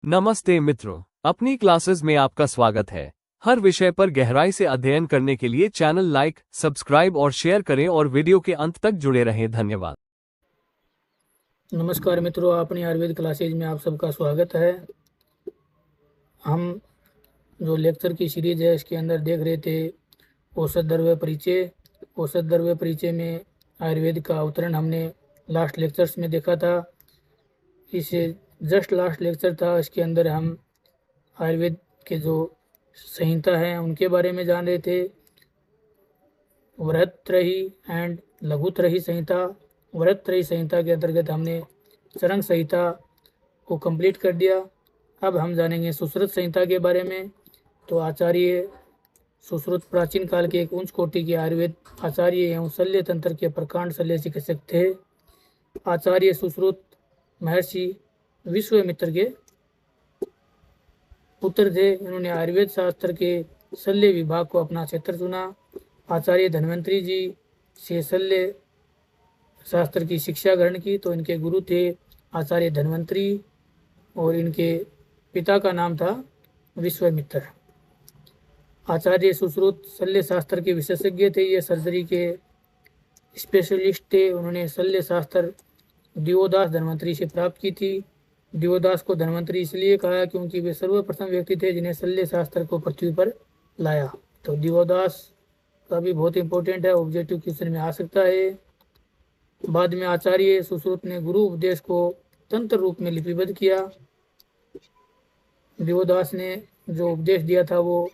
नमस्ते मित्रों, अपनी क्लासेस में आपका स्वागत है। हर विषय पर गहराई से अध्ययन करने के लिए चैनल लाइक, सब्सक्राइब और शेयर करें और वीडियो के अंत तक जुड़े रहें। धन्यवाद। नमस्कार मित्रों, अपनी आयुर्वेद क्लासेज में आप सबका स्वागत है। हम जो लेक्चर की सीरीज है इसके अंदर देख रहे थे औषध द्रव्य परिचय। औषध द्रव्य परिचय में आयुर्वेद का अवतरण हमने लास्ट लेक्चर्स में देखा था। इसे जस्ट लास्ट लेक्चर था, इसके अंदर हम आयुर्वेद के जो संहिता हैं उनके बारे में जान रहे थे। वृहत्त्रयी एंड लघुत्रयी संहिता। वृहत्त्रयी संहिता के अंतर्गत हमने चरक संहिता को कंप्लीट कर दिया। अब हम जानेंगे सुश्रुत संहिता के बारे में। तो आचार्य सुश्रुत प्राचीन काल के एक उच्च कोटि के आयुर्वेद आचार्य एवं शल्य तंत्र के प्रकांड शल्य चिकित्सक थे। आचार्य सुश्रुत महर्षि विश्वामित्र के पुत्र थे। इन्होंने आयुर्वेद शास्त्र के शल्य विभाग को अपना क्षेत्र चुना। आचार्य धन्वंतरी जी से शल्य शास्त्र की शिक्षा ग्रहण की। तो इनके गुरु थे आचार्य धन्वंतरी और इनके पिता का नाम था विश्वामित्र। आचार्य सुश्रुत शल्य शास्त्र के विशेषज्ञ थे। ये सर्जरी के स्पेशलिस्ट थे। उन्होंने शल्य शास्त्र दिवोदास धन्वंतरी से प्राप्त की थी। दिवोदास को धन्वंतरी इसलिए कहा क्योंकि वे सर्वप्रथम व्यक्ति थे जिन्हें शल्य शास्त्र को पृथ्वी पर लाया। तो दिवोदास का भी बहुत इंपॉर्टेंट है, ऑब्जेक्टिव क्वेश्चन में आ सकता है। बाद में आचार्य सुश्रुत ने गुरु उपदेश को तंत्र रूप में लिपिबद्ध किया। दिवोदास ने जो उपदेश दिया था वो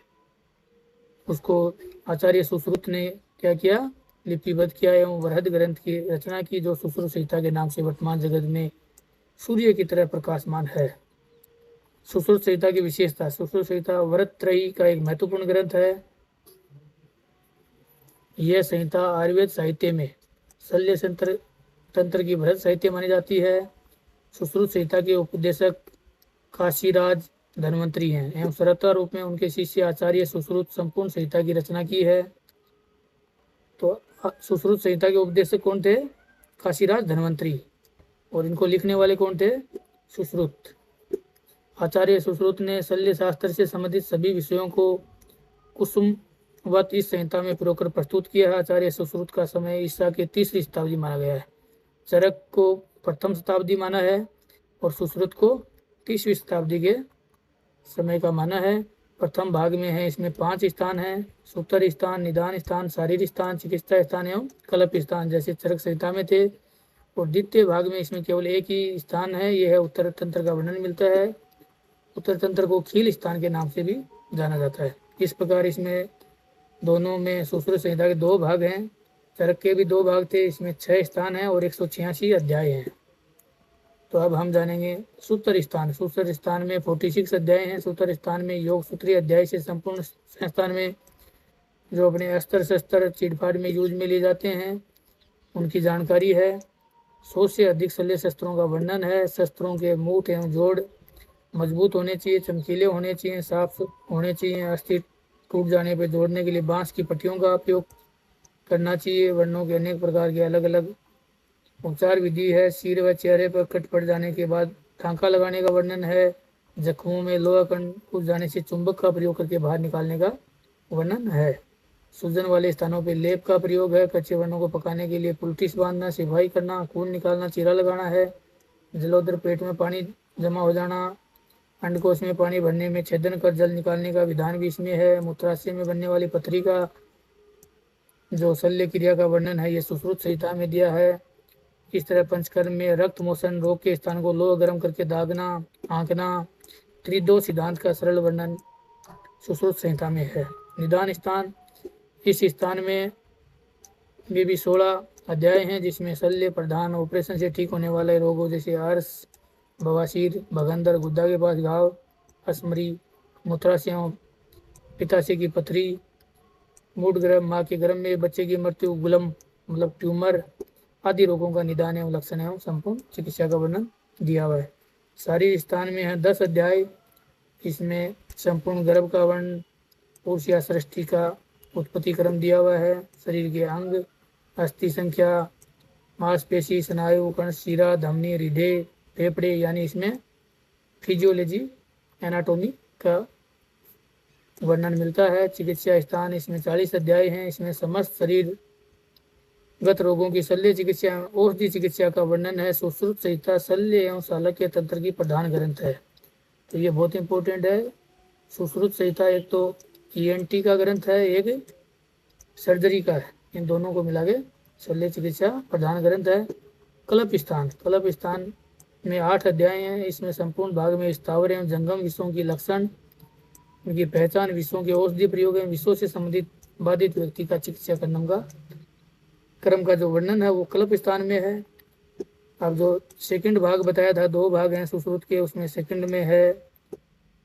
उसको आचार्य सुश्रुत ने क्या किया, लिपिबद्ध किया एवं वृहद ग्रंथ की रचना की, जो सुश्रुत संहिता के नाम से वर्तमान जगत में सूर्य की तरह प्रकाशमान है। सुश्रुत संहिता की विशेषता। सुश्रुत संहिता वृहत्त्रयी का एक महत्वपूर्ण ग्रंथ है। यह संहिता आयुर्वेद साहित्य में शल्य तंत्र की बृहद साहित्य मानी जाती है। सुश्रुत संहिता के उपदेशक काशीराज धन्वंतरी हैं एवं सरलता रूप में उनके शिष्य आचार्य सुश्रुत संपूर्ण संहिता की रचना की है। तो सुश्रुत संहिता के उपदेशक कौन थे? काशीराज धन्वंतरी। और इनको लिखने वाले कौन थे? सुश्रुत। आचार्य सुश्रुत ने शल्य शास्त्र से संबंधित सभी विषयों को कुसुमवत इस संहिता में पिरोकर प्रस्तुत किया है। आचार्य सुश्रुत का समय ईसा के 3री शताब्दी माना गया है। चरक को प्रथम शताब्दी माना है और सुश्रुत को 30वीं शताब्दी के समय का माना है। प्रथम भाग में है, इसमें 5 स्थान हैं: सूत्र स्थान, निदान स्थान, शारीरिक स्थान, चिकित्सा स्थान एवं कल्प स्थान, जैसे चरक संहिता में थे। और द्वितीय भाग में इसमें केवल एक ही स्थान है, यह है उत्तर तंत्र का वर्णन मिलता है। उत्तर तंत्र को खील स्थान के नाम से भी जाना जाता है। इस प्रकार इसमें दोनों में सुश्रुत संहिता के 2 भाग हैं। चरक के भी 2 भाग थे। इसमें 6 स्थान हैं और 186 अध्याय हैं। तो अब हम जानेंगे सूत्र स्थान। सूत्र स्थान में 46 अध्याय हैं। सूत्र स्थान में योग सूत्री अध्याय से संपूर्ण स्थान में जो अपने अस्त्र शस्त्र चीटफाट में यूज में लिए जाते हैं उनकी जानकारी है। 100 से अधिक शल्य शस्त्रों का वर्णन है। शस्त्रों के मूठ एवं जोड़ मजबूत होने चाहिए, चमकीले होने चाहिए, साफ होने चाहिए। अस्थि टूट जाने पर जोड़ने के लिए बांस की पट्टियों का उपयोग करना चाहिए। वर्णों के अनेक प्रकार के अलग अलग उपचार विधि है। सिर व चेहरे पर कट पड़ जाने के बाद टांका लगाने का वर्णन है। जख्मों में लोहा कण घुस जाने से चुंबक का प्रयोग करके बाहर निकालने का वर्णन है। सूजन वाले स्थानों पर लेप का प्रयोग है। कच्चे वर्णों को पकाने के लिए पुलटिस बांधना, सिपाही करना, खून निकालना, चीरा लगाना है। जलोदर, पेट में पानी जमा हो जाना, अंडकोश में पानी भरने में छेदन कर जल निकालने का विधान भी इसमें है। मूत्राशय में बनने वाली पथरी का जो शल्य क्रिया का वर्णन है ये सुश्रुत संहिता में दिया है। इस तरह पंचकर्म में रक्त मोशन रोग के स्थान को लोह गर्म करके दागना, आंकना, त्रिदोष सिद्धांत का सरल वर्णन सुश्रुत संहिता में है। निदान स्थान। इस स्थान में भी 16 अध्याय हैं जिसमें शल्य प्रधान ऑपरेशन से ठीक होने वाले रोगों जैसे अर्श, बवासीर, भगंदर, गुद्दा के पास घाव, अस्मरी, मूत्राशय, पित्ताशय की पथरी, मूड गर्भ, माँ के गर्भ में बच्चे की मृत्यु, गुलम मतलब ट्यूमर आदि रोगों का निदान एवं लक्षण एवं संपूर्ण चिकित्सा का वर्णन दिया हुआ है। शारीरिक स्थान में है 10 अध्याय। इसमें संपूर्ण गर्भ का वर्णन, पुरुष या सृष्टि का उत्पत्ति क्रम दिया हुआ है। शरीर के अंग, अस्थि संख्या, मांसपेशी, स्नायु, कण, शिरा, धमनी, हृदय, फेफड़े, यानी इसमें फिजियोलॉजी एनाटॉमी का वर्णन मिलता है। चिकित्सा स्थान, इसमें 40 अध्याय हैं। इसमें समस्त शरीरगत रोगों की शल्य चिकित्सा एवं औषधि चिकित्सा का वर्णन है। सुश्रुत संहिता शल्य एवं शालक्य तंत्र की प्रधान ग्रंथ है। तो ये बहुत इंपॉर्टेंट है। सुश्रुत संहिता एक तो ENT का ग्रंथ है, एक सर्जरी का है। इन दोनों को मिला के शल्य चिकित्सा प्रधान ग्रंथ है। कल्प स्थान में 8 अध्याय हैं। इसमें संपूर्ण भाग में स्थावर एवं जंगम विषयों की लक्षण, उनकी पहचान, विषयों के औषधि प्रयोग एवं विषयों से संबंधित बाधित व्यक्ति का चिकित्सा क्रम का जो वर्णन है वो कल्प स्थान में है। अब जो सेकंड भाग बताया था, 2 भाग हैं सुश्रुत के, उसमें सेकंड में है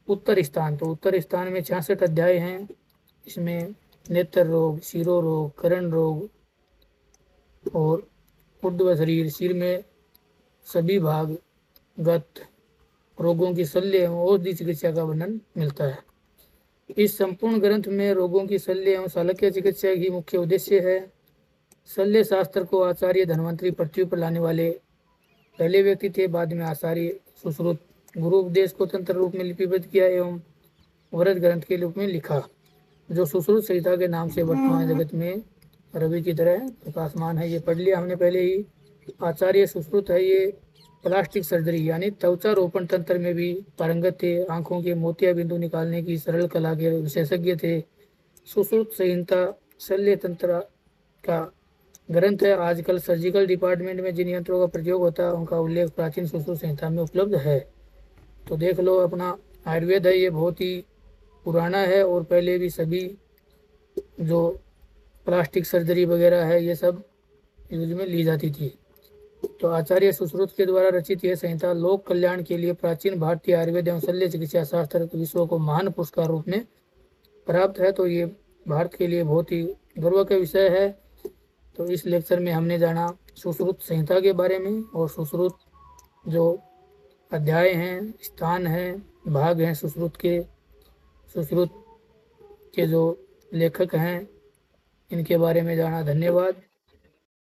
उत्तर स्थान। तो उत्तर स्थान में 66 अध्याय हैं। इसमें नेत्र रोग, शिरो रोग, कर्ण रोग और ऊर्ध्व शरीर, सिर में सभी भाग गत रोगों की शल्य एवं औषधि चिकित्सा का वर्णन मिलता है। इस संपूर्ण ग्रंथ में रोगों की शल्य एवं शालक्य चिकित्सा ही मुख्य उद्देश्य है। शल्य शास्त्र को आचार्य धन्वंतरी पृथ्वी पर लाने वाले पहले व्यक्ति थे। बाद में आचार्य सुश्रुत गुरु उपदेश को तंत्र रूप में लिपिबद्ध किया एवं वरद ग्रंथ के रूप में लिखा, जो सुश्रुत संहिता के नाम से वर्तमान जगत में रवि की तरह प्रकाशमान है। ये पढ़ लिया हमने पहले ही। आचार्य सुश्रुत है, ये प्लास्टिक सर्जरी यानी त्वचा रोपण तंत्र में भी पारंगत थे। आंखों के मोतिया बिंदु निकालने की सरल कला के विशेषज्ञ थे। सुश्रुत संहिता शल्य तंत्र का ग्रंथ है। आजकल सर्जिकल डिपार्टमेंट में जिन यंत्रों का प्रयोग होता है उनका उल्लेख प्राचीन सुश्रुत संहिता में उपलब्ध है। तो देख लो, अपना आयुर्वेद है ये बहुत ही पुराना है और पहले भी सभी जो प्लास्टिक सर्जरी वगैरह है ये सब यूज में ली जाती थी। तो आचार्य सुश्रुत के द्वारा रचित यह संहिता लोक कल्याण के लिए प्राचीन भारतीय आयुर्वेद एवं शल्य चिकित्सा शास्त्र विश्व को महान पुरस्कार रूप में प्राप्त है। तो ये भारत के लिए बहुत ही गर्व का विषय है। तो इस लेक्चर में हमने जाना सुश्रुत संहिता के बारे में और सुश्रुत जो अध्याय हैं, स्थान हैं, भाग हैं सुश्रुत के जो लेखक हैं इनके बारे में जाना। धन्यवाद।